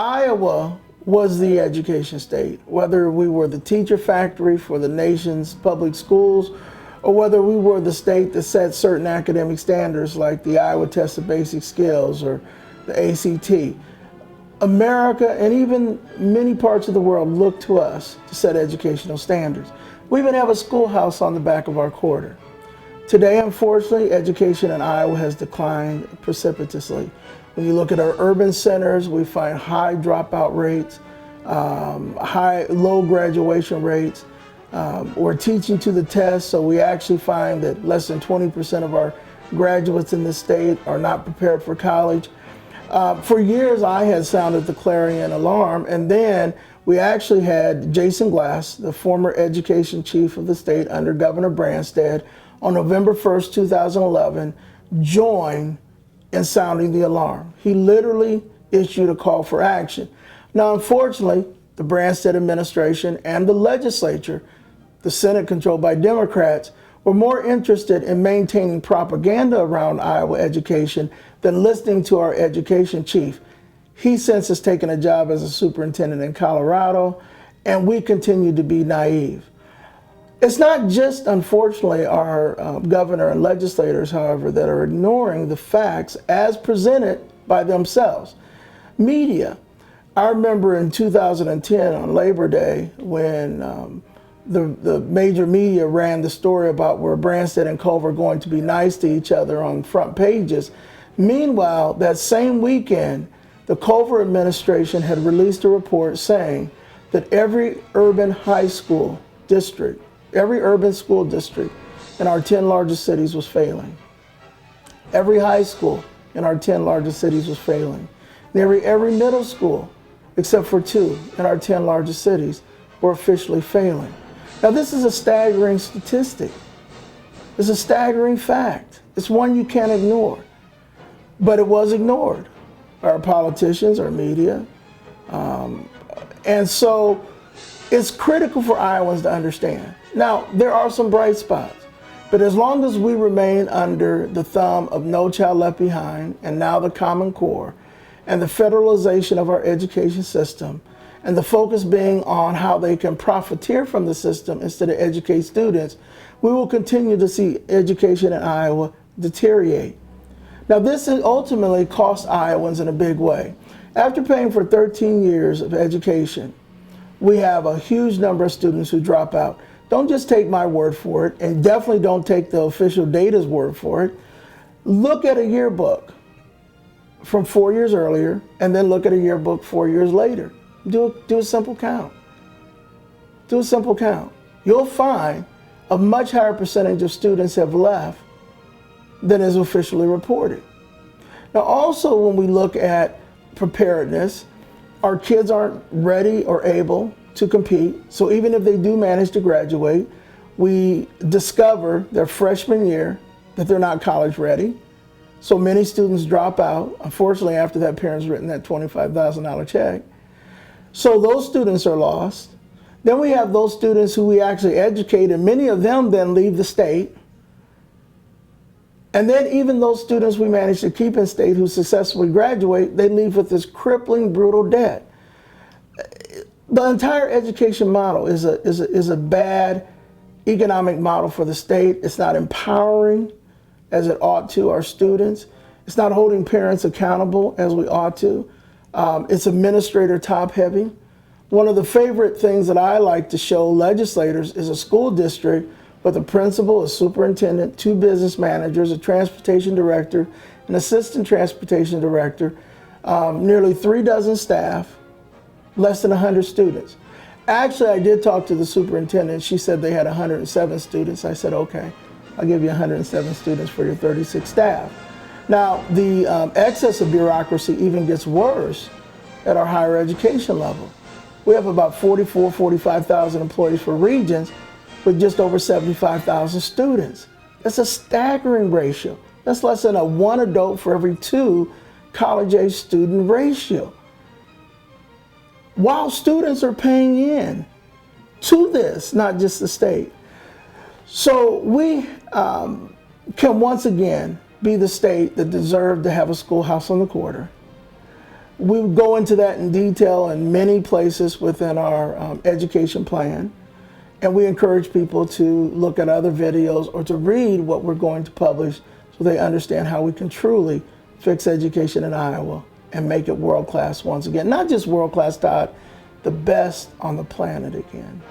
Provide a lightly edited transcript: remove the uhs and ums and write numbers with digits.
Iowa was the education state, whether we were the teacher factory for the nation's public schools, or whether we were the state that set certain academic standards like the Iowa Test of Basic Skills or the ACT. America and even many parts of the world look to us to set educational standards. We even have a schoolhouse on the back of our quarter. Today, unfortunately, education in Iowa has declined precipitously. When you look at our urban centers, we find high dropout rates, low graduation rates. We're teaching to the test, so we actually find that less than 20% of our graduates in the state are not prepared for college. For years, I had sounded the clarion alarm, and then we actually had Jason Glass, the former education chief of the state under Governor Branstad, on November 1st, 2011, join in sounding the alarm. He literally issued a call for action. Now, unfortunately, the Branstad administration and the legislature, the Senate controlled by Democrats, were more interested in maintaining propaganda around Iowa education than listening to our education chief. He since has taken a job as a superintendent in Colorado, and we continue to be naive. It's not just, unfortunately, our governor and legislators, however, that are ignoring the facts as presented by themselves. Media. I remember in 2010 on Labor Day when the major media ran the story about where Branstad and Culver are going to be nice to each other on front pages. Meanwhile, that same weekend, the Culver administration had released a report saying that every urban high school district, every urban school district in our 10 largest cities was failing. Every high school in our 10 largest cities was failing. Nearly every middle school, except for 2 in our 10 largest cities, were officially failing. Now, this is a staggering statistic. It's a staggering fact. It's one you can't ignore. But it was ignored by our politicians, our media. And so it's critical for Iowans to understand. Now, there are some bright spots, but as long as we remain under the thumb of No Child Left Behind and now the Common Core and the federalization of our education system and the focus being on how they can profiteer from the system instead of educate students, we will continue to see education in Iowa deteriorate. Now, this ultimately costs Iowans in a big way. After paying for 13 years of education, we have a huge number of students who drop out. Don't just take my word for it, and definitely don't take the official data's word for it. Look at a yearbook from 4 years earlier, and then look at a yearbook 4 years later. Do a simple count. Do a simple count. You'll find a much higher percentage of students have left than is officially reported. Now, also, when we look at preparedness, our kids aren't ready or able to compete. So even if they do manage to graduate, we discover their freshman year that they're not college ready. So many students drop out, unfortunately, after that parent's written that $25,000 check. So those students are lost. Then we have those students who we actually educate, and many of them then leave the state. And then even those students we manage to keep in state who successfully graduate, they leave with this crippling, brutal debt. The entire education model is a bad economic model for the state. It's not empowering as it ought to our students. It's not holding parents accountable as we ought to. It's administrator top heavy. One of the favorite things that I like to show legislators is a school district with a principal, a superintendent, 2 business managers, a transportation director, an assistant transportation director, nearly 3 dozen staff, less than 100 students. Actually, I did talk to the superintendent. She said they had 107 students. I said, okay, I'll give you 107 students for your 36 staff. Now, the excess of bureaucracy even gets worse at our higher education level. We have about 45,000 employees for regions with just over 75,000 students. That's a staggering ratio. That's less than a 1 adult for every 2 college-age student ratio. While students are paying in to this, not just the state. So we can once again be the state that deserved to have a schoolhouse on the quarter. We go into that in detail in many places within our education plan. And we encourage people to look at other videos or to read what we're going to publish so they understand how we can truly fix education in Iowa and make it world-class once again. Not just world-class, Todd, the best on the planet again.